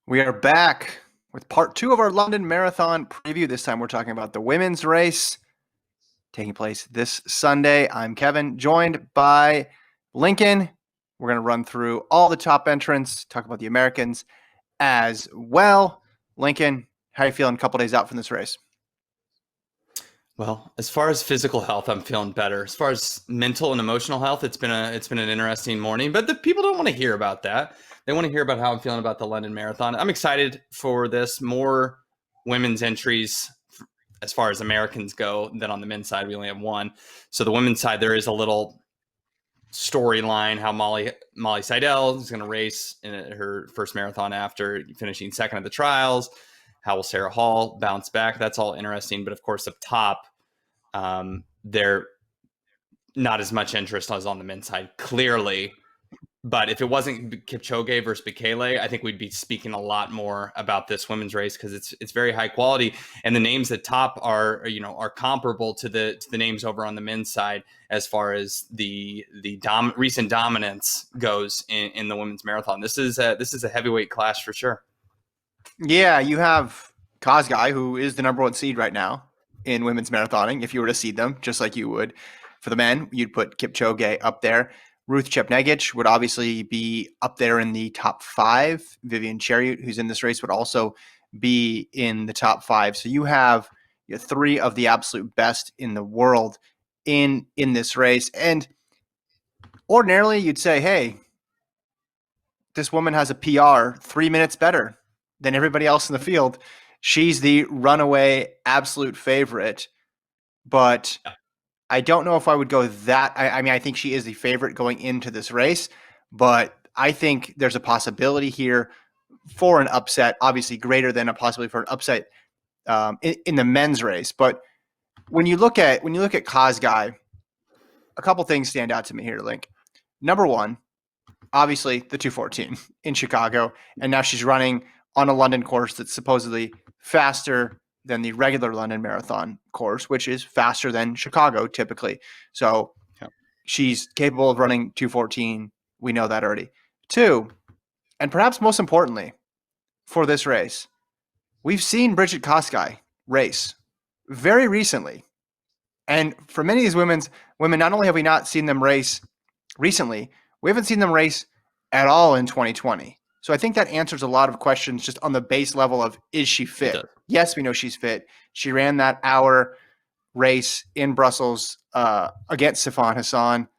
We are back with part two of our London Marathon preview. This time we're talking about the women's race taking place this Sunday. I'm Kevin, joined by Lincoln. We're going to run through all the top entrants, talk about the Americans as well. Lincoln, how are you feeling a couple days out from this race? Well, as far as physical health, I'm feeling better. As far as mental and emotional health, it's been an interesting morning, but the people don't want to hear about that. They want to hear about how I'm feeling about the London Marathon. I'm excited for this. More women's entries as far as Americans go than on the men's side. We only have one. So the women's side, there is a little storyline how Molly Seidel is going to race in her first marathon after finishing second at the trials. How will Sarah Hall bounce back? That's all interesting. But of course, up top, there not as much interest as on the men's side, clearly. But if it wasn't Kipchoge versus Bekele, I think we'd be speaking a lot more about this women's race because it's very high quality, and the names at top are comparable to the names over on the men's side as far as the recent dominance goes in the women's marathon. This is a heavyweight clash for sure. Yeah, you have Kosgei, who is the number one seed right now in women's marathoning. If you were to seed them, just like you would for the men, you'd put Kipchoge up there. Ruth Chepnegich would obviously be up there in the top five. Vivian Chariot, who's in this race, would also be in the top five. So you have three of the absolute best in the world in this race. And ordinarily, you'd say, hey, this woman has a PR 3 minutes better than everybody else in the field. She's the runaway absolute favorite. But I don't know if I would go that. I mean, I think she is the favorite going into this race, but I think there's a possibility here for an upset, obviously greater than a possibility for an upset in the men's race. But when you look at Kosgei, a couple things stand out to me here, Link. Number one, obviously the 214 in Chicago, and now she's running on a London course that's supposedly faster than the regular London Marathon course, which is faster than Chicago typically. So she's capable of running 214. We know that already. Two, and perhaps most importantly for this race, we've seen Brigid Kosgei race very recently. And for many of these women, not only have we not seen them race recently, we haven't seen them race at all in 2020. So I think that answers a lot of questions just on the base level of, is she fit? Yes, we know she's fit. She ran that hour race in Brussels against Sifan Hassan.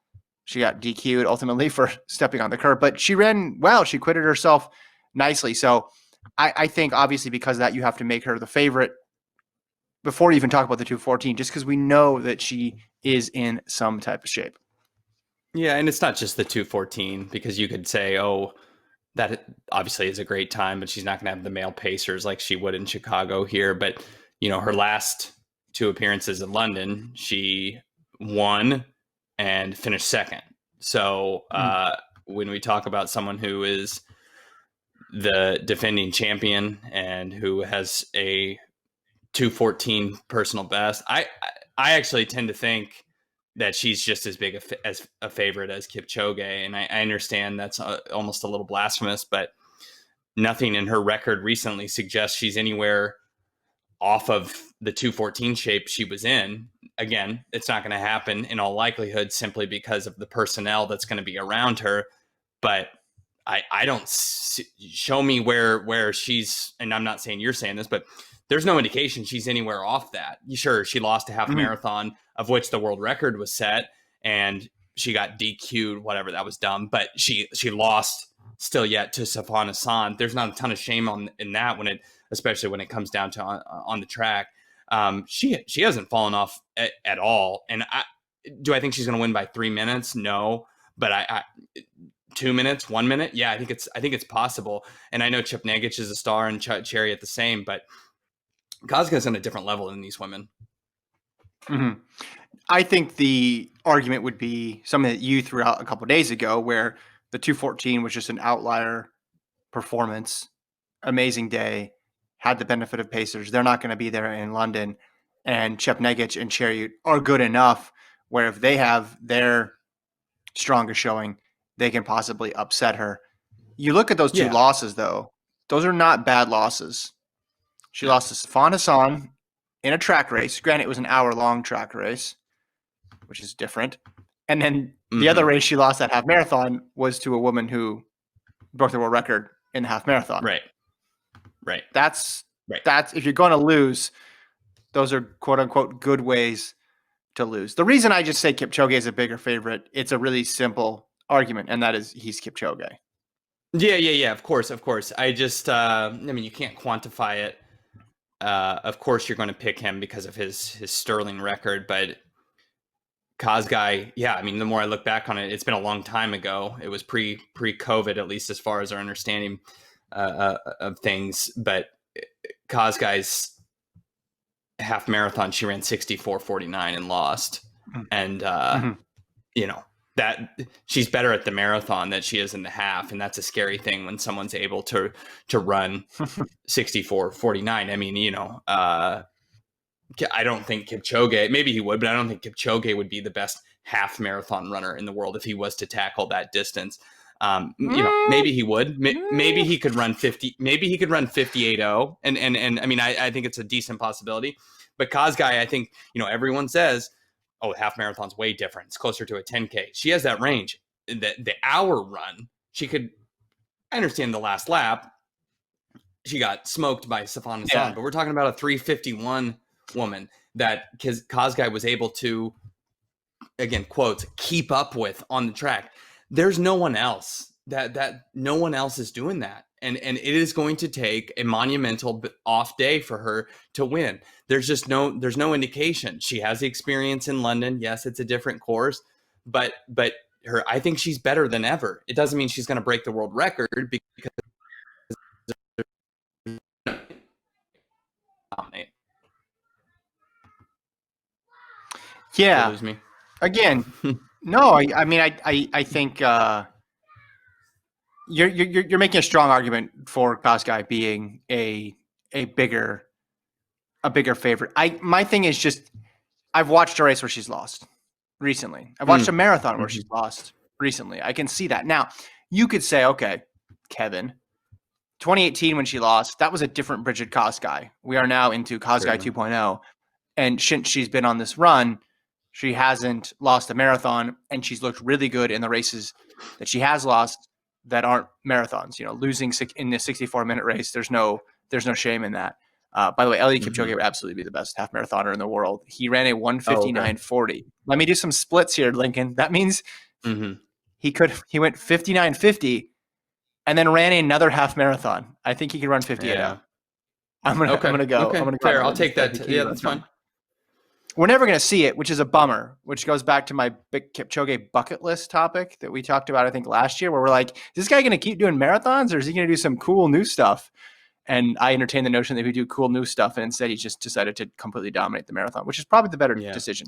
She got DQ'd ultimately for stepping on the curb, but she ran well. She acquitted herself nicely. So I think obviously because of that, you have to make her the favorite before you even talk about the 214, just because we know that she is in some type of shape. Yeah, and it's not just the 214 because you could say, oh, that obviously is a great time, but she's not going to have the male pacers like she would in Chicago here. But, her last two appearances in London, she won and finished second. So when we talk about someone who is the defending champion and who has a 214 personal best, I actually tend to think that she's just as big as a favorite as Kipchoge. And I understand that's almost a little blasphemous, but nothing in her record recently suggests she's anywhere off of the 214 shape she was in. Again, it's not going to happen in all likelihood simply because of the personnel that's going to be around her. But I don't show me where she's, and I'm not saying you're saying this, but there's no indication she's anywhere off that. Sure, she lost a half marathon of which the world record was set, and she got DQ'd, whatever, that was dumb. But she lost still yet to Sifan Hassan. There's not a ton of shame in that especially when it comes down to on the track. She hasn't fallen off at all. And do I think she's going to win by 3 minutes? No, but I 2 minutes, 1 minute. Yeah, I think it's possible. And I know Chepnegich is a star and Chariot the same, but Kosgei's on a different level than these women. Mm-hmm. I think the argument would be something that you threw out a couple of days ago, where the 214 was just an outlier performance, amazing day, had the benefit of pacers. They're not going to be there in London, and Chepnegich and Chariot are good enough where if they have their strongest showing, they can possibly upset her. You look at those two losses, though. those are not bad losses. She No. lost to Sifan Hassan in a track race. Granted, it was an hour-long track race, which is different. And then the other race she lost that half marathon was to a woman who broke the world record in the half marathon. Right. Right. That's Right. if you're going to lose, those are quote unquote good ways to lose. The reason I just say Kipchoge is a bigger favorite, it's a really simple argument, and that is he's Kipchoge. Yeah. Of course. I just, I mean, you can't quantify it. Of course, you're going to pick him because of his sterling record, but Kosgei, yeah, I mean, the more I look back on it, it's been a long time ago. It was pre-COVID, at least as far as our understanding of things. But Kosgei's half marathon, she ran 64:49 and lost. And, you know, that she's better at the marathon than she is in the half. And that's a scary thing when someone's able to run 64:49. I mean, you know, I don't think Kipchoge, maybe he would, but I don't think Kipchoge would be the best half marathon runner in the world if he was to tackle that distance. You know, maybe he would. Maybe he could run 50. Maybe he could run 58:0. And I mean, I think it's a decent possibility. But Kosgei, I think, you know, everyone says, oh, half marathon's way different. It's closer to a 10K. She has that range. The hour run, she could. I understand the last lap. She got smoked by Sifan Hassan, but we're talking about a 3:51 woman that Kosgei was able to, again, quotes, keep up with on the track. There's no one else that no one else is doing that. And it is going to take a monumental off day for her to win. There's no indication. She has the experience in London. Yes, it's a different course, but I think she's better than ever. It doesn't mean she's going to break the world record because Yeah. lose me. Again, no, I mean, I think you're making a strong argument for Kosgei being a bigger favorite. My thing is just I've watched a race where she's lost recently. I've watched a marathon where she's lost recently. I can see that. Now, you could say, okay, Kevin, 2018 when she lost, that was a different Brigid Kosgei. We are now into Kosgei 2.0. And since she's been on this run, she hasn't lost a marathon, and she's looked really good in the races that she has lost that aren't marathons. You know, losing in this 64-minute race, there's no shame in that. By the way, Eliud Kipchoge would absolutely be the best half marathoner in the world. He ran a 1:59:40. Let me do some splits here, Lincoln. That means he went 59:50 and then ran another half marathon. I think he could run 58. Yeah. I'm gonna go. Okay. I'm gonna go. Fair. I'll take that. Yeah, that's fine. We're never going to see it, which is a bummer, which goes back to my big Kipchoge bucket list topic that we talked about, I think, last year, where we're like, is this guy going to keep doing marathons or is he going to do some cool new stuff? And I entertained the notion that he would do cool new stuff, and instead he just decided to completely dominate the marathon, which is probably the better decision.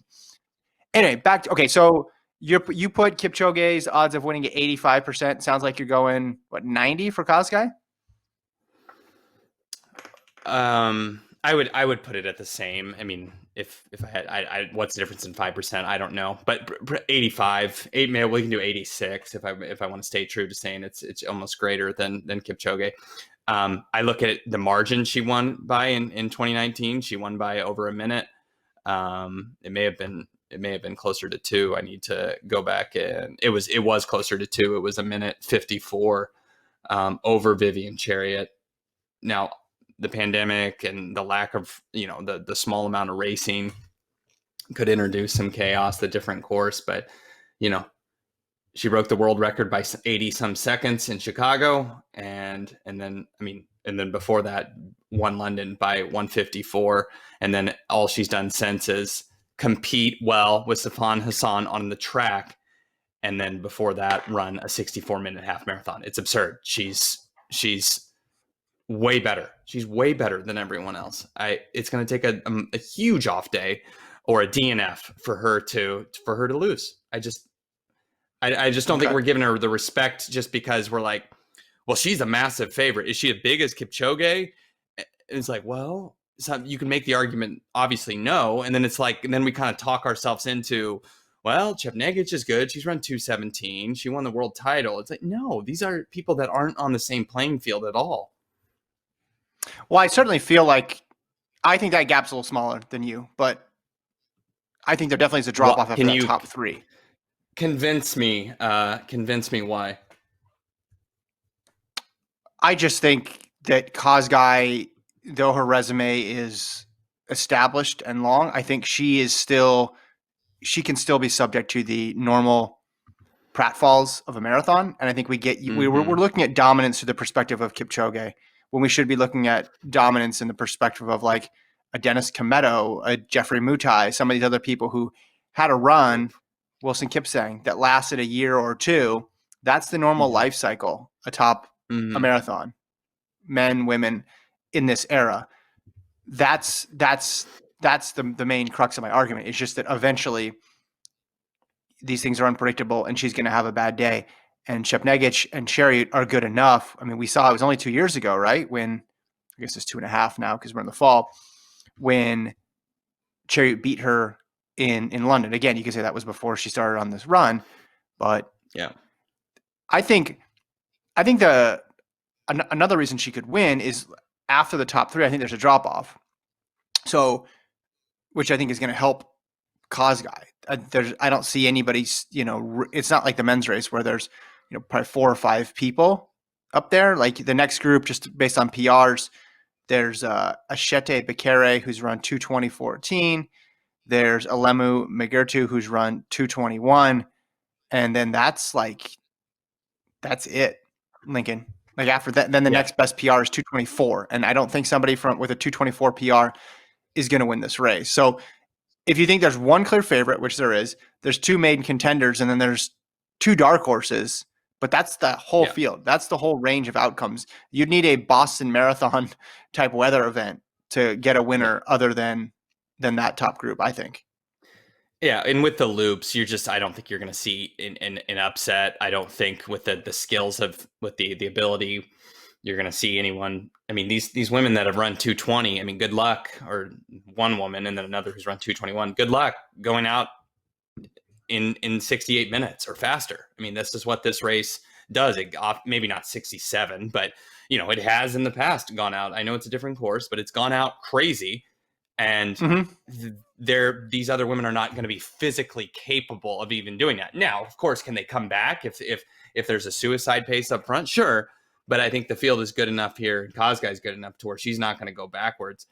Anyway, back to, okay, so you put Kipchoge's odds of winning at 85%. Sounds like you're going, 90 for Kosgei? I would put it at the same. I mean, if I had, what's the difference in 5%? I don't know, but 85, maybe we can do 86 if I want to stay true to saying it's almost greater than Kipchoge. I look at the margin she won by in 2019. She won by over a minute. It may have been closer to 2. I need to go back, and it was closer to 2. It was a minute 54 over Vivian Chariot. Now, the pandemic and the lack of, you know, the small amount of racing could introduce some chaos, the different course, but, you know, she broke the world record by 80 some seconds in Chicago. And then before that won London by 1:54. And then all she's done since is compete well with Sifan Hassan on the track. And then before that run a 64-minute half marathon. It's absurd. She's way better. She's way better than everyone else. It's going to take a huge off day or a DNF for her to lose. I just don't think we're giving her the respect just because we're like, well, she's a massive favorite. Is she as big as Kipchoge? It's like, well, you can make the argument, obviously no. And then it's like, and then we kind of talk ourselves into, well, Chepngetich is good. She's run 2:17. She won the world title. It's like, no, these are people that aren't on the same playing field at all. Well, I certainly feel like I think that gap's a little smaller than you, but I think there definitely is a drop off What after can that you top three. convince me? Convince me why? I just think that Kosgei, though her resume is established and long, I think she can still be subject to the normal pratfalls of a marathon. And I think we're Mm-hmm. looking at dominance through the perspective of Kipchoge when we should be looking at dominance in the perspective of like a Dennis Kometo, a Jeffrey Mutai, some of these other people who had a run, Wilson Kipsang, that lasted a year or two. That's the normal Mm-hmm. life cycle atop a Mm-hmm. marathon, men, women in this era. That's the main crux of my argument. It's just that eventually these things are unpredictable and she's going to have a bad day. And Shepnegich and Chariot are good enough. I mean, we saw it was only 2 years ago, right? When I guess it's 2.5 now because we're in the fall, when Chariot beat her in London. Again, you could say that was before she started on this run, but Yeah. I think I think the another reason she could win is after the top three. I think there's a drop off. So, which I think is going to help Kosgei. I don't see anybody. It's not like the men's race where there's probably 4 or 5 people up there. Like the next group, just based on PRs, there's Ashete Bekere who's run 2:20:14. There's Alemu Megurtu who's run 2:21, and then that's it. Lincoln. Like after that, then the Yeah. next best PR is 2:24, and I don't think somebody with a 2:24 PR is going to win this race. So if you think there's one clear favorite, which there is, there's 2 main contenders, and then there's 2 dark horses. But that's the whole Yeah. field. That's the whole range of outcomes. You'd need a Boston Marathon type weather event to get a Yeah. winner other than that top group, I think. Yeah, and with the loops, I don't think you're going to see an upset. I don't think with the skills of with the ability, you're going to see anyone. I mean, these women that have run 2:20. I mean, good luck. Or one woman and then another who's run 2:21. Good luck going out in 68 minutes or faster. I mean, this is what this race does. Maybe not 67, but it has in the past gone out. I know it's a different course, but it's gone out crazy. And Mm-hmm. these other women are not going to be physically capable of even doing that. Now, of course, can they come back if there's a suicide pace up front? Sure, but I think the field is good enough here. Kosgei is good enough to where she's not going to go backwards.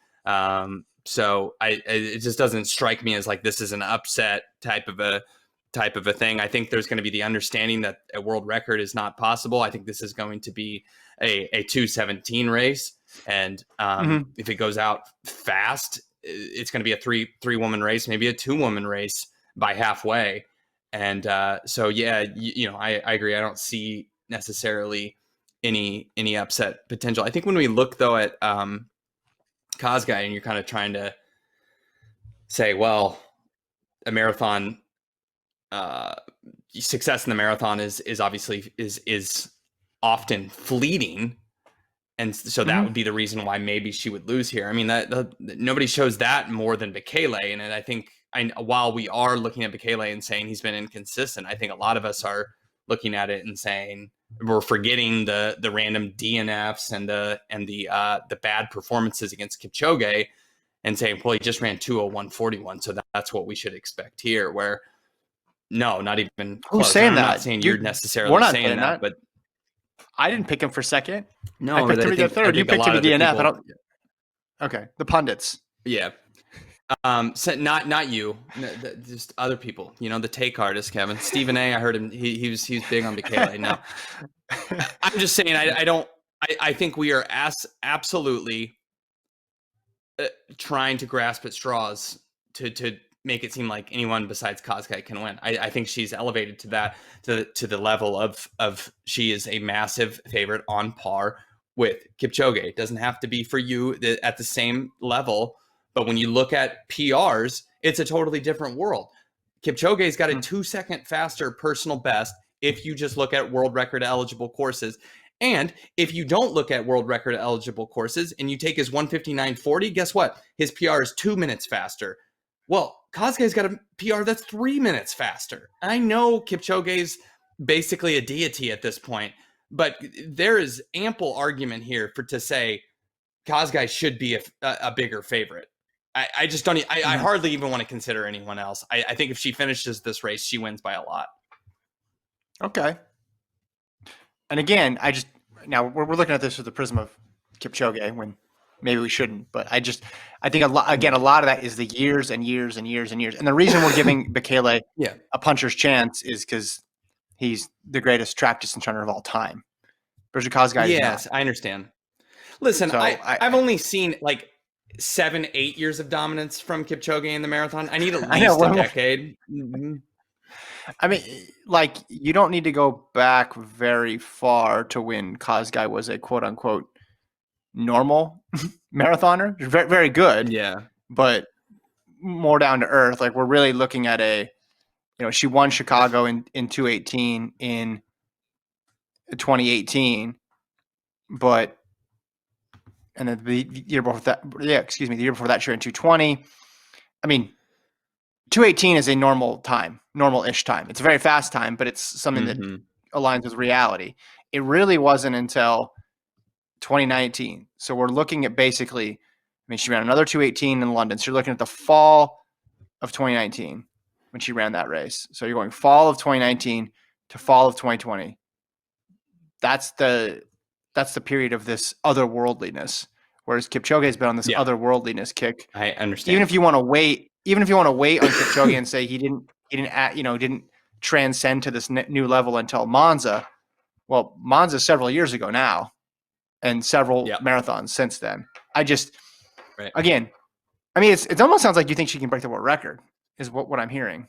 So it just doesn't strike me as like this is an upset type of a thing. I think there's going to be the understanding that a world record is not possible. I think this is going to be a 2:17 race, and Mm-hmm. if it goes out fast, it's going to be a three woman race, maybe a 2 woman race by halfway. And so yeah, I agree. I don't see necessarily any upset potential. I think when we look though at Kosgei, and you're kind of trying to say, well, a marathon uh, success in the marathon is obviously is often fleeting, and so that Mm-hmm. would be the reason why maybe she would lose here. I mean, that nobody shows that more than Bekele, and I think while we are looking at Bekele and saying he's been inconsistent, I think a lot of us are looking at it and saying we're forgetting the random DNFs and the bad performances against Kipchoge, and saying, well, he just ran 2:01:41, so that's what we should expect here. Where no, not even Who's close. And saying I'm not that? saying you're Dude, we're necessarily not saying saying that, that. but I didn't pick him for second. I no, but picked him to get I third. You think a picked him lot to of the DNF. I people, don't. Okay, the pundits. yeah. So not you, just other people. The take artist, Kevin Stephen A. I heard him. He was big on Bekele. No, I'm just saying. I don't. I think we are absolutely trying to grasp at straws to make it seem like anyone besides Kosgei can win. I think she's elevated to that to the level of she is a massive favorite on par with Kipchoge. It doesn't have to be for you at the same level, but when you look at PRs, it's a totally different world. Kipchoge's got a 2-second faster personal best if you just look at world record eligible courses. And if you don't look at world record eligible courses and you take his 1:59:40, guess what? His PR is 2 minutes faster. Well, Kosgei's got a PR that's 3 minutes faster. I know Kipchoge's basically a deity at this point, but there is ample argument here to say Kosgei should be a bigger favorite. I just don't. I hardly even want to consider anyone else. I think if she finishes this race, she wins by a lot. Okay. And again, now we're looking at this through the prism of Kipchoge when maybe we shouldn't, but I think a lot of that is the years and years and years and years. And the reason we're giving Bekele a puncher's chance is because he's the greatest track distance runner of all time. Brigid Kosgei is not. I understand. Listen, So I've only seen like 7-8 years of dominance from Kipchoge in the marathon. I need at I know, least a decade. I mean, like, you don't need to go back very far to when Kosgei was a quote unquote normal marathoner. Very, very good, Yeah. but more down to earth. Like, we're really looking at she won Chicago in 218 in 2018, and then the year before that, the year before that, sure, in 220. I mean, 218 is a normal-ish time. It's a very fast time, but it's something that aligns with reality. It really wasn't until 2019. So we're looking at basically, she ran another 218 in London. So you're looking at the fall of 2019 when she ran that race. So you're going fall of 2019 to fall of 2020. That's the period of this otherworldliness. Whereas Kipchoge has been on this otherworldliness kick. I understand. Even if you want to wait on Kipchoge and say he didn't transcend to this new level until Monza. Well, Monza several years ago now, and several marathons since then. Again, it almost sounds like you think she can break the world record. Is what I'm hearing.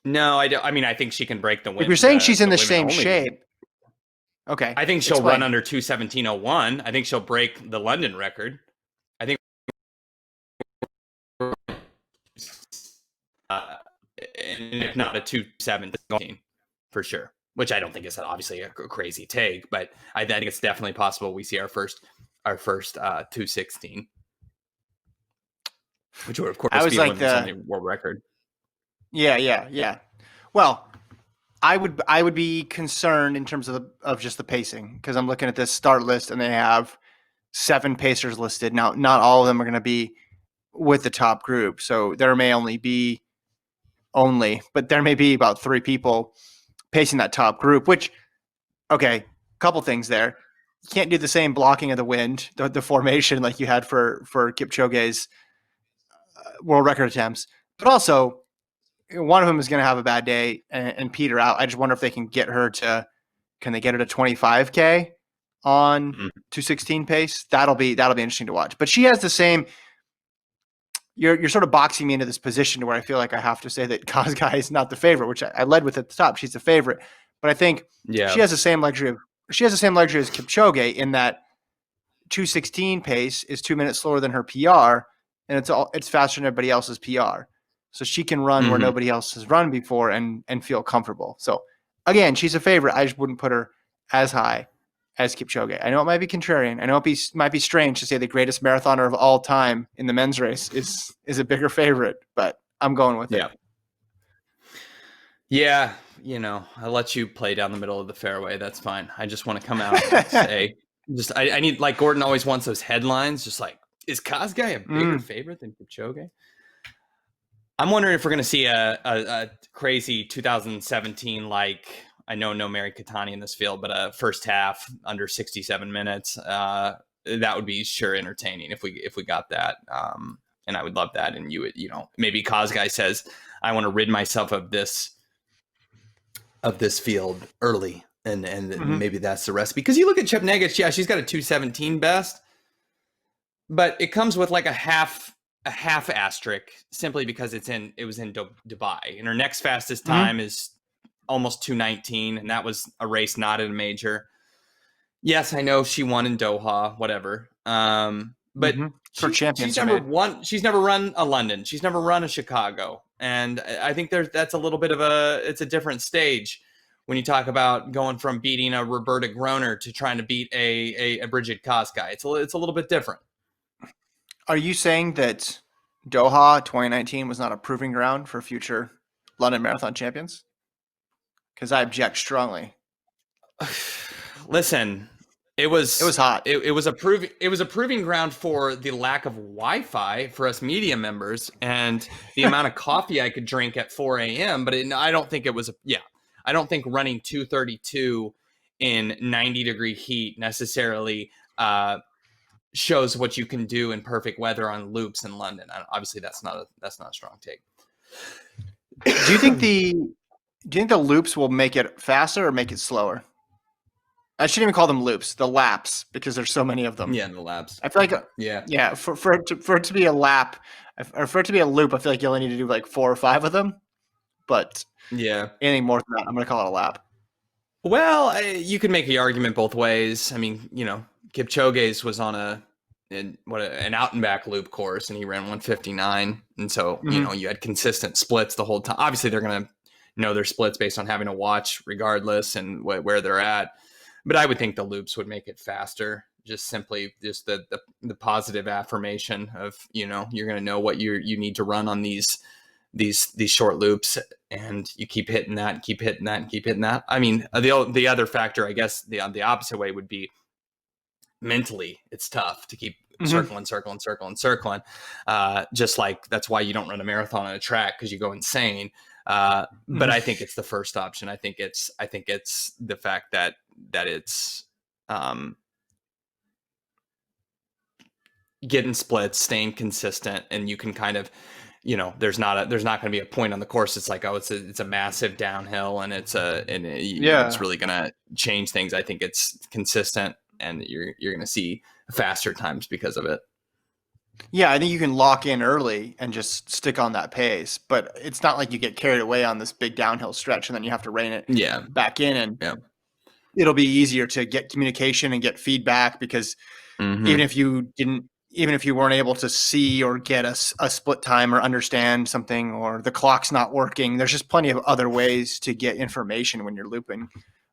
No, I don't. I mean, I think she can break the win. If you're saying she's in the same shape, okay. I think she'll run under 2:17:01. I think she'll break the London record. I think, if not a 2:17 for sure. Which I don't think is obviously a crazy take, but I think it's definitely possible we see our first 2:16, which would of course be like the world record. Yeah. Well, I would be concerned in terms of just the pacing, because I'm looking at this start list and they have 7 pacers listed. Now, not all of them are going to be with the top group, so there may but there may be about 3 people pacing that top group. Which, okay, couple things there. You can't do the same blocking of the wind, the formation like you had for Kipchoge's world record attempts, but also one of them is going to have a bad day and peter out. I just wonder if they can get her to 25K on 2:16 pace. That'll be interesting to watch. But she has the same. You're sort of boxing me into this position where I feel like I have to say that Kosgei is not the favorite, which I led with at the top. She's the favorite, but I think she has the same luxury as Kipchoge in that 2:16 pace is 2 minutes slower than her PR, and it's faster than everybody else's PR. So she can run where nobody else has run before and feel comfortable. So again, she's a favorite. I just wouldn't put her as high as Kipchoge. I know it might be contrarian. I know it might be strange to say the greatest marathoner of all time in the men's race is a bigger favorite, but I'm going with it. Yeah, I let you play down the middle of the fairway. That's fine. I just want to come out and say, I need, like Gordon always wants those headlines, just like, is Kosgei a bigger favorite than Kipchoge? I'm wondering if we're going to see a crazy 2017, like, I know no Mary Katani in this field, but a first half under 67 minutes. That would be sure entertaining if we got that. And I would love that. And you would, maybe Kosgei says, I want to rid myself of this field early. And maybe that's the recipe. Because you look at Chepngetich, she's got a 2:17 best, but it comes with like a half asterisk simply because it was in Dubai, and her next fastest time is almost 2:19, and that was a race not in a major. Yes, I know she won in Doha, whatever. But she's never run a London. She's never run a Chicago, and I think that's a little bit of it's a different stage when you talk about going from beating a Roberta Groner to trying to beat a Brigid Kosgei. It's a little bit different. Are you saying that Doha 2019 was not a proving ground for future London Marathon champions? Because I object strongly. Listen, It It was was hot. it was a proving ground for the lack of Wi-Fi for us media members and the amount of coffee I could drink at 4 a.m. But I don't think it was I don't think running 232 in 90-degree heat necessarily shows what you can do in perfect weather on loops in London. Obviously, that's not a strong take. Do you think the loops will make it faster or make it slower? I shouldn't even call them loops, the laps, because there's so many of them. Yeah, in the labs. I feel like, Yeah, yeah, for it to be a lap, or for it to be a loop, I feel like you only need to do like 4 or 5 of them. But yeah. anything more than that, I'm going to call it a lap. Well, you could make the argument both ways. I mean, Kipchoge's was on an out and back loop course, and he ran 159, and so Hmm. you had consistent splits the whole time. Obviously, they're going to know their splits based on having to watch, regardless, and where they're at. But I would think the loops would make it faster. Just simply, just the positive affirmation of you're going to know what you need to run on these short loops, and you keep hitting that and keep hitting that and keep hitting that. I mean, the other factor, I guess, the opposite way would be mentally. It's tough to keep Hmm. circling. Just like that's why you don't run a marathon on a track, because you go insane. But Hmm. I think it's the first option. I think it's the fact that it's um, getting splits, staying consistent, and you can kind of, there's not going to be a point on the course. It's like, oh, it's a massive downhill, and it's Yeah. really going to change things. I think it's consistent, and you're going to see faster times because of it. Yeah, I think you can lock in early and just stick on that pace, but it's not like you get carried away on this big downhill stretch and then you have to rein it Yeah, back in, and yeah, it'll be easier to get communication and get feedback because mm-hmm. even if you weren't able to see or get a split time or understand something, or the clock's not working, there's just plenty of other ways to get information when you're looping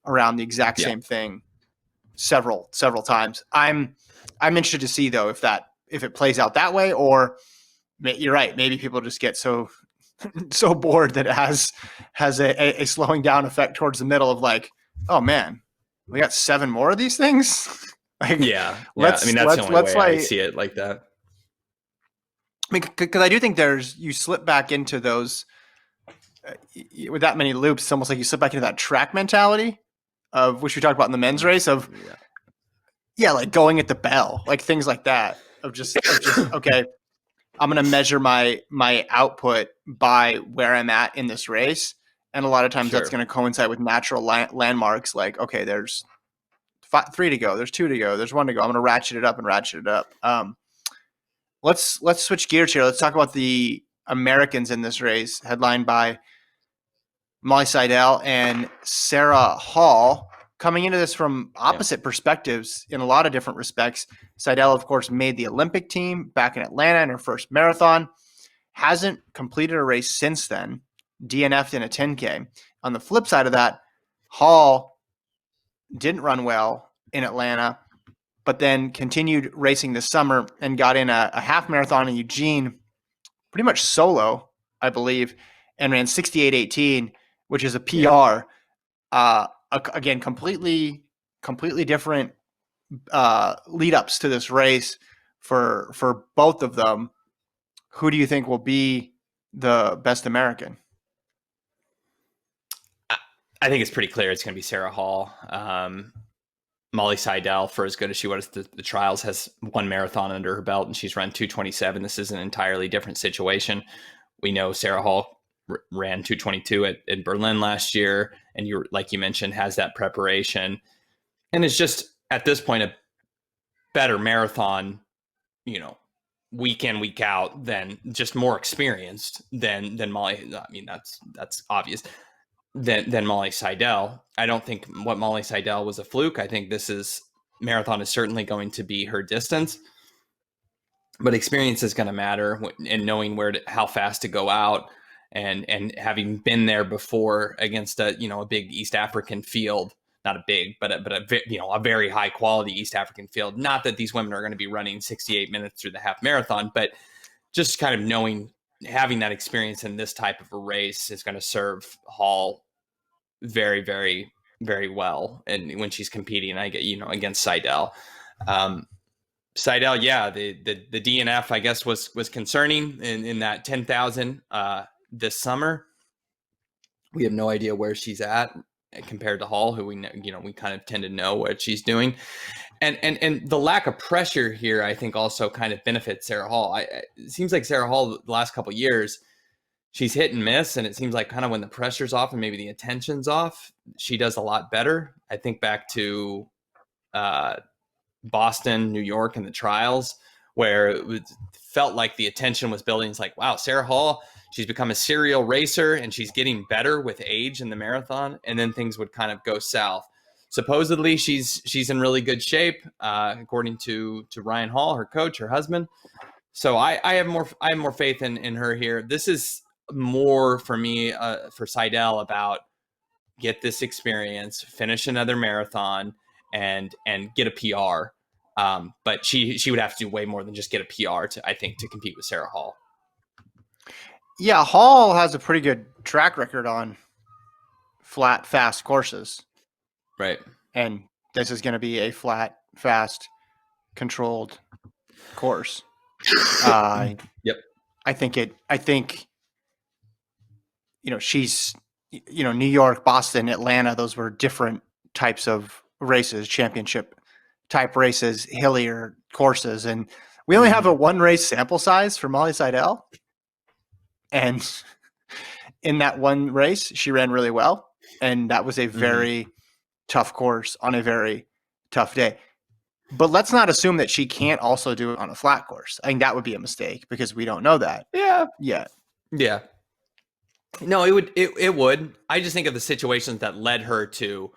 around the exact Yeah, same thing several times. I'm interested to see though if it plays out that way, or you're right, maybe people just get so bored that it has a slowing down effect towards the middle of like, oh man, we got 7 more of these things. Like, yeah. I mean, that's the only let's way I like, see it like that. I mean, because I do think you slip back into those with that many loops. It's almost like you slip back into that track mentality of which we talked about in the men's race of, Yeah, yeah, like going at the bell, like things like that of just okay, I'm going to measure my output by where I'm at in this race, and a lot of times that's sure. going to coincide with natural landmarks. Like, okay, there's 3 to go, there's 2 to go, there's 1 to go. I'm going to ratchet it up and ratchet it up. Let's switch gears here. Let's talk about the Americans in this race, headlined by Molly Seidel and Sara Hall. Coming into this from Yeah, opposite perspectives in a lot of different respects. Seidel, of course, made the Olympic team back in Atlanta in her first marathon. Hasn't completed a race since then. DNF'd in a 10K. On the flip side of that, Hall didn't run well in Atlanta, but then continued racing this summer and got in a half marathon in Eugene, pretty much solo, I believe, and ran 68:18, which is a yeah. PR. Again, completely different lead ups to this race for both of them. Who do you think will be the best American? I, I think it's pretty clear it's going to be Sarah Hall. Molly Seidel, for as good as she was the trials, has one marathon under her belt, and she's run 2:27. This is an entirely different situation. We know Sarah Hall ran 2:22 in Berlin last year, and like you mentioned, has that preparation, and is just at this point a better marathon, you know, week in week out, than just more experienced than Molly. I mean, that's obvious. Than Molly Seidel. I don't think what Molly Seidel was a fluke. I think this is marathon is certainly going to be her distance, but experience is going to matter, and knowing how fast to go out, and having been there before against a big East African field. Not a big, but a very high quality East African field. Not that these women are going to be running 68 minutes through the half marathon, but just kind of having that experience in this type of a race is going to serve Hall very, very. very well, and when she's competing, I get against Seidel. Seidel, yeah, the DNF I guess was concerning in that 10,000 this summer. We have no idea where she's at compared to Hall, who we kind of tend to know what she's doing, and the lack of pressure here, I think, also kind of benefits Sarah Hall. It seems like Sarah Hall the last couple of years, she's hit and miss, and it seems like kind of when the pressure's off and maybe the attention's off, she does a lot better. I think back to Boston, New York, and the trials, where felt like the attention was building. It's like, wow, Sarah Hall, she's become a serial racer, and she's getting better with age in the marathon, and then things would kind of go south. Supposedly, she's in really good shape, according to Ryan Hall, her coach, her husband. So I have more faith in her here. This is more for me, for Seidel, about get this experience, finish another marathon, and get a PR. But she would have to do way more than just get a PR I think to compete with Sarah Hall. Yeah, Hall has a pretty good track record on flat, fast courses. Right. And this is going to be a flat, fast, controlled course. Yep. I think, she's, New York, Boston, Atlanta, those were different types of races, championship type races, hillier courses. And we only have a one race sample size for Molly Seidel. And in that one race, she ran really well. And that was a very tough course on a very tough day. But let's not assume that she can't also do it on a flat course. I think that would be a mistake because we don't know that. Yeah. Yet. Yeah. No, it would. I just think of the situations that led her to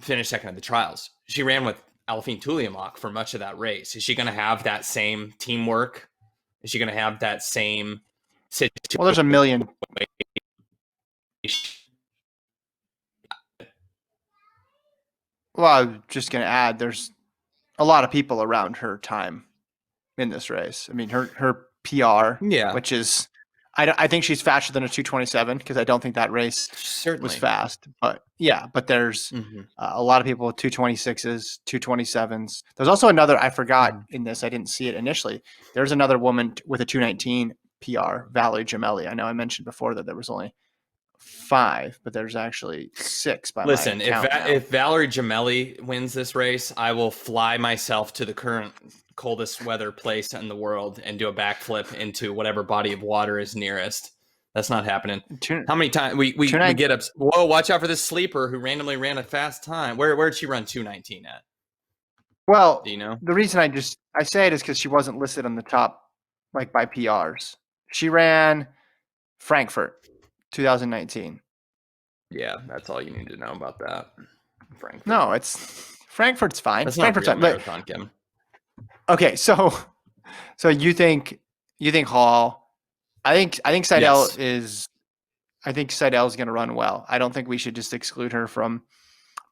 finish second at the trials. She ran with Alfine Tuliamuk for much of that race. Is she going to have that same teamwork? Is she going to have that same situation? Well, there's a million. Well, I was just going to add, there's a lot of people around her time in this race. I mean, her PR, which is, I think she's faster than a 227 because I don't think that race was fast. But yeah, but there's a lot of people with 226s, 227s. There's also another, I forgot in this, I didn't see it initially. There's another woman with a 219 PR, Valerie Gemelli. I know I mentioned before that there was only 5, but there's actually 6 by my count now. If Valerie Gemelli wins this race, I will fly myself to the current coldest weather place in the world and do a backflip into whatever body of water is nearest. That's not happening. How many times we get up? Whoa! Watch out for this sleeper who randomly ran a fast time. Where did she run 219 at? Well, do you know? The reason I say it is because she wasn't listed on the top, like by PRs. She ran Frankfurt 2019. Yeah, that's all you need to know about that. Frankfurt. No, Frankfurt's fine. That's Frankfurt's not a real marathon, Kim. Okay, so you think Hall? I think Seidel is. I think Seidel's going to run well. I don't think we should just exclude her from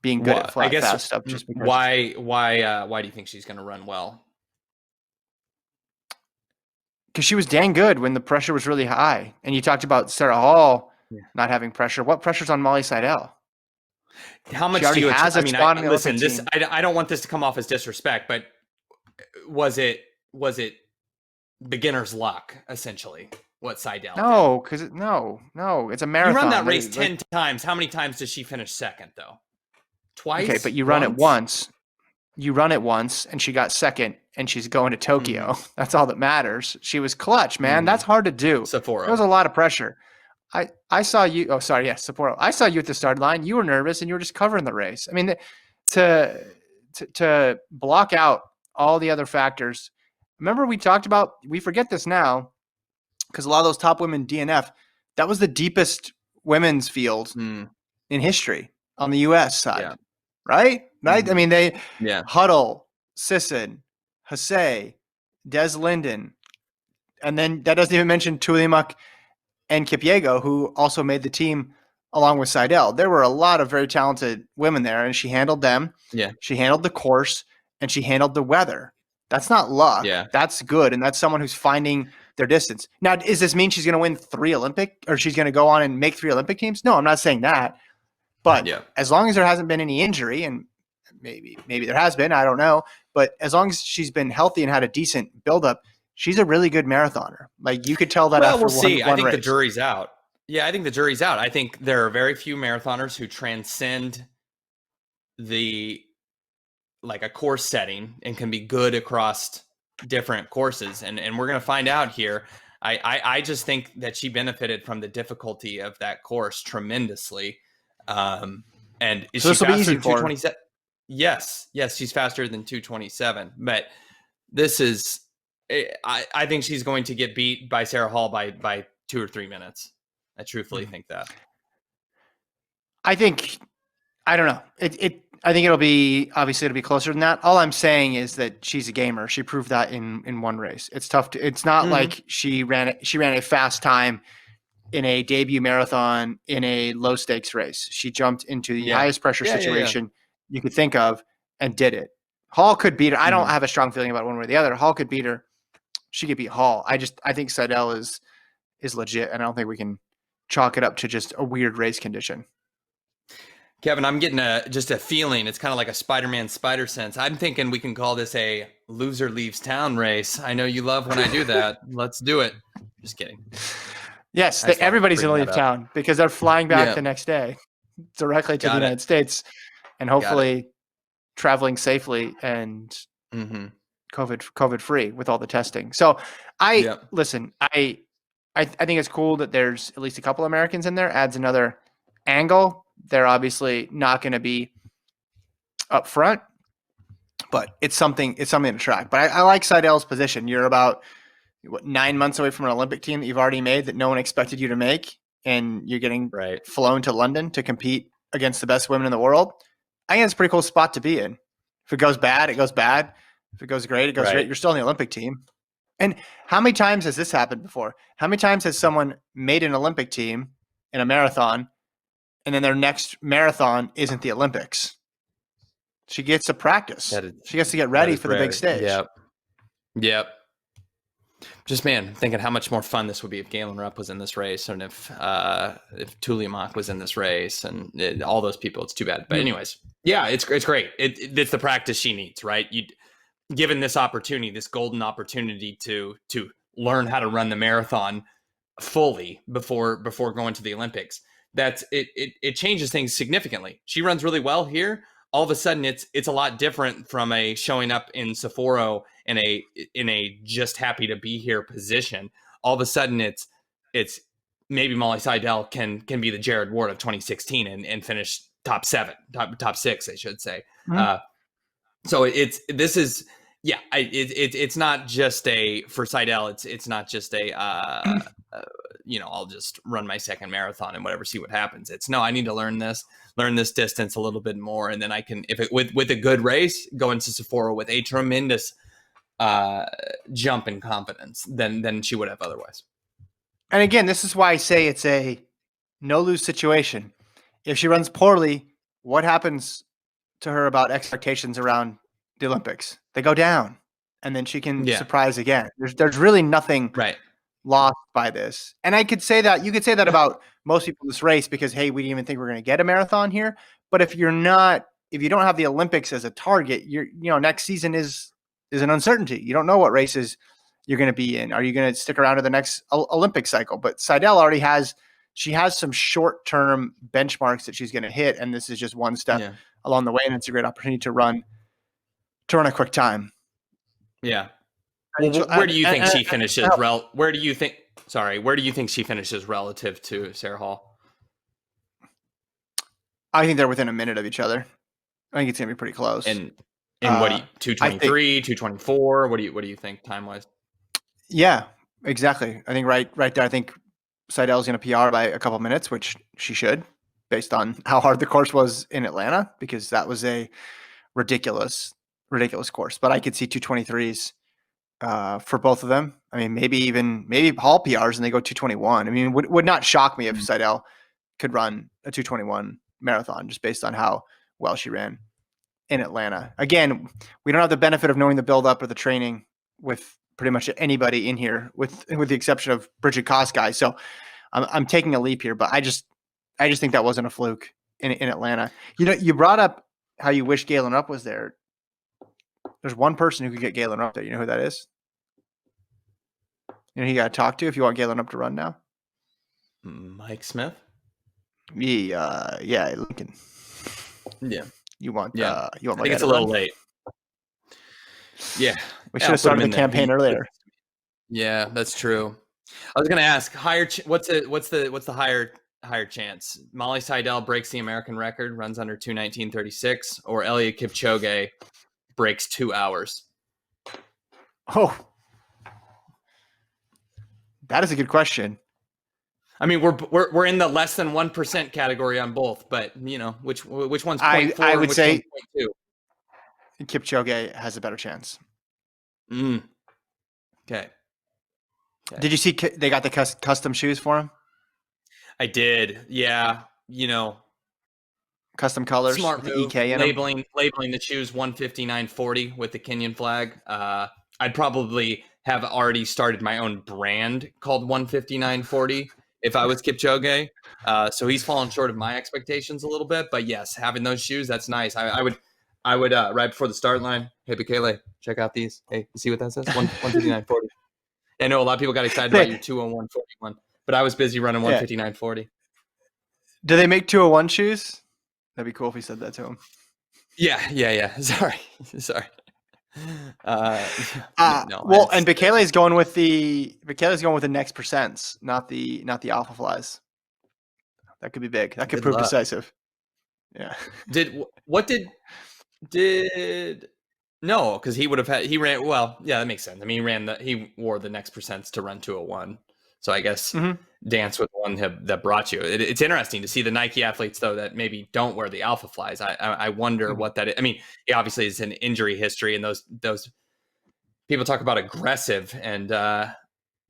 being good at flat, fast stuff. Just because. Why do you think she's going to run well? Because she was dang good when the pressure was really high. And you talked about Sarah Hall not having pressure. What pressure's on Molly Seidel? How much do you have? I mean, listen. I don't want this to come off as disrespect, but was it beginner's luck essentially? What Seidel? No, because no, it's a marathon. You run that race 10 times. How many times does she finish second though? Twice. Okay, but you run it once. You run it once, and she got second, and she's going to Tokyo. That's all that matters. She was clutch, man. That's hard to do. Sapporo. There was a lot of pressure. I saw you. Oh, sorry. Yes, Sapporo. I saw you at the start line. You were nervous, and you were just covering the race. I mean, to block out all the other factors. Remember, we talked about. We forget this now because a lot of those top women DNF. That was the deepest women's field in history on the U.S. side. Yeah. Right? I mean, they Huddle, Sisson, Hase, Des Linden, and then that doesn't even mention Tuliamuk and Kipyego, who also made the team along with Seidel. There were a lot of very talented women there, and she handled them. Yeah. She handled the course, and she handled the weather. That's not luck. Yeah. That's good, and that's someone who's finding their distance. Now, does this mean she's going to win 3 Olympic, or she's going to go on and make 3 Olympic teams? No, I'm not saying that. But Yeah. as long as there hasn't been any injury, and maybe there has been, I don't know. But as long as she's been healthy and had a decent buildup, she's a really good marathoner. Like you could tell that Well, after we'll see. I one think the race. jury's out. Yeah, I think the jury's out. I think there are very few marathoners who transcend the like a course setting and can be good across different courses. And we're gonna find out here. I just think that she benefited from the difficulty of that course tremendously. And is So she this will be faster easy than for her. 227? Yes, she's faster than 227. But this is, I think she's going to get beat by Sarah Hall by 2 or 3 minutes. I truthfully think that. I think I don't know. I think it'll be closer than that. All I'm saying is that she's a gamer. She proved that in one race. It's tough to. It's not like she ran a fast time in a debut marathon in a low stakes race. She jumped into the Yeah. highest pressure Yeah. situation you could think of and did it. Hall could beat her. I don't Mhm. have a strong feeling about one way or the other. Hall could beat her. She could beat Hall. I think Seidel is legit, and I don't think we can chalk it up to just a weird race condition. Kevin, I'm getting just a feeling. It's kind of like a Spider-Man spider sense. I'm thinking we can call this a loser leaves town race. I know you love when I do that. Let's do it. Just kidding. Yes, I just thought I'd everybody's bring going to that leave up. town because they're flying back Yeah. the next day directly to the Got it. United States and hopefully traveling safely and Mm-hmm. COVID free with all the testing. So listen, I think it's cool that there's at least a couple Americans in there. Adds another angle. They're obviously not going to be up front, but it's something to track. But I like Seidel's position. You're about 9 months away from an Olympic team that you've already made that no one expected you to make, and you're getting Right. flown to London to compete against the best women in the world. I think it's a pretty cool spot to be in. If it goes bad, it goes bad. If it goes great, it goes great. You're still on the Olympic team. And how many times has this happened before? How many times has someone made an Olympic team in a marathon and then their next marathon isn't the Olympics? She gets to practice. She gets to get ready for the big stage. Yep. Just thinking how much more fun this would be if Galen Rupp was in this race, and if Tuliamach was in this race, and all those people. It's too bad, but anyways, yeah, it's great. It's the practice she needs, right? You given this opportunity, this golden opportunity to learn how to run the marathon fully before going to the Olympics. That's it. It changes things significantly. She runs really well here. All of a sudden, it's a lot different from a showing up in Sapporo in a just happy to be here position. All of a sudden, it's maybe Molly Seidel can be the Jared Ward of 2016 and finish top 6, I should say. Mm-hmm. So it's not just for Seidel. It's not just I'll just run my second marathon and whatever, see what happens. It's no, I need to learn this distance a little bit more, and then I can, if it with a good race, go into Sapporo with a tremendous jump in confidence than she would have otherwise. And again, this is why I say it's a no lose situation. If she runs poorly, what happens to her about expectations around the Olympics? They go down, and then she can surprise again. There's really nothing lost by this. And you could say that about most people in this race because, hey, we didn't even think we are going to get a marathon here. But if you don't have the Olympics as a target, next season is an uncertainty. You don't know what races you're going to be in. Are you going to stick around to the next Olympic cycle? But Seidel already has some short-term benchmarks that she's going to hit, and this is just one step along the way, and it's a great opportunity to run a quick time. Yeah. Well, where do you think she finishes? Where do you think she finishes relative to Sarah Hall? I think they're within a minute of each other. I think it's gonna be pretty close. And what do you 223, 224? What do you think time wise? Yeah, exactly. I think right there. I think Seidel's going to PR by a couple minutes, which she should, based on how hard the course was in Atlanta, because that was a ridiculous course. But I could see 223s for both of them. I mean, maybe Hall PRs and they go 221. I mean, would not shock me if Seidel could run a 221 marathon just based on how well she ran in Atlanta. Again, we don't have the benefit of knowing the buildup or the training with pretty much anybody in here, with the exception of Brigid Kosgei. So I'm taking a leap here, but I just think that wasn't a fluke. in Atlanta. You brought up how you wish Galen Rupp was there. There's one person who could get Galen Rupp there. You know who that is? You know who you got to talk to if you want Galen Rupp to run now? Mike Smith? Yeah, Lincoln. Yeah. You want I my think guy it's to a little run? late. Yeah. We should have started the campaign earlier. Yeah, that's true. I was going to ask what's the higher chance? Molly Seidel breaks the American record, runs under 2:19:36, or Eliud Kipchoge breaks 2 hours? Oh, that is a good question. I mean, we're in the less than 1% category on both, but which one's 0.4 I would and which say one's 0.2? Kipchoge has a better chance. Okay. Did you see they got the custom shoes for him? I did. Yeah. Custom colors. Smart with move. the EK in Labeling the shoes 159.40 with the Kenyan flag. I'd probably have already started my own brand called 159.40 if I was Kipchoge. So he's fallen short of my expectations a little bit. But yes, having those shoes, that's nice. I would right before the start line, hey, Bekele, check out these. Hey, you see what that says? 159.40. I know a lot of people got excited about your 201.41, but I was busy running 159.40. Do they make 201 shoes? That'd be cool if he said that to him. Yeah. Sorry. Well, and Bekele's going with the next percents, not the Alpha Flies. That could be big. That could prove decisive. Yeah. No, because he would have he ran well. Yeah, that makes sense. I mean, he wore the next percents to run 201. So I guess dance with the one that brought you. It's interesting to see the Nike athletes though that maybe don't wear the Alpha Flies. I wonder what that is. I mean, obviously it's an injury history, and those people talk about aggressive, and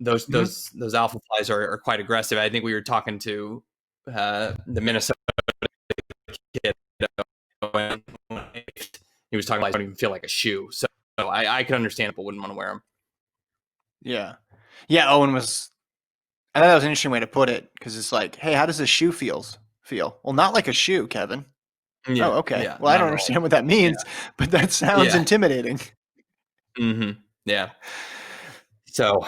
those Alpha Flies are quite aggressive. I think we were talking to the Minnesota kid. He was talking about I don't even feel like a shoe. So I can understand people wouldn't want to wear them. Yeah. Owen was. I thought that was an interesting way to put it because it's like, hey, how does a shoe feel? Well, not like a shoe, Kevin. Yeah, oh, okay. Yeah, well, I don't understand what that means, but that sounds intimidating. Yeah. So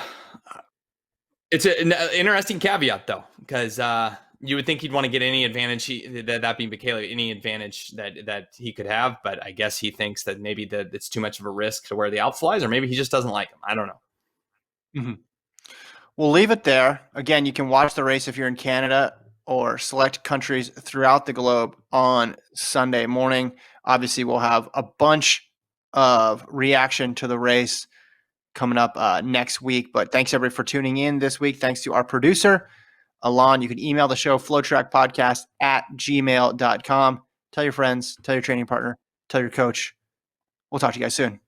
it's an interesting caveat, though, because you would think he'd want to get any advantage, that being Bekele, any advantage that he could have. But I guess he thinks that maybe that it's too much of a risk to wear the Alpha Flies, or maybe he just doesn't like them. I don't know. Mm-hmm. We'll leave it there. Again, you can watch the race if you're in Canada or select countries throughout the globe on Sunday morning. Obviously, we'll have a bunch of reaction to the race coming up next week. But thanks, everybody, for tuning in this week. Thanks to our producer, Alon. You can email the show, FloTrackPodcast@gmail.com. Tell your friends, tell your training partner, tell your coach. We'll talk to you guys soon.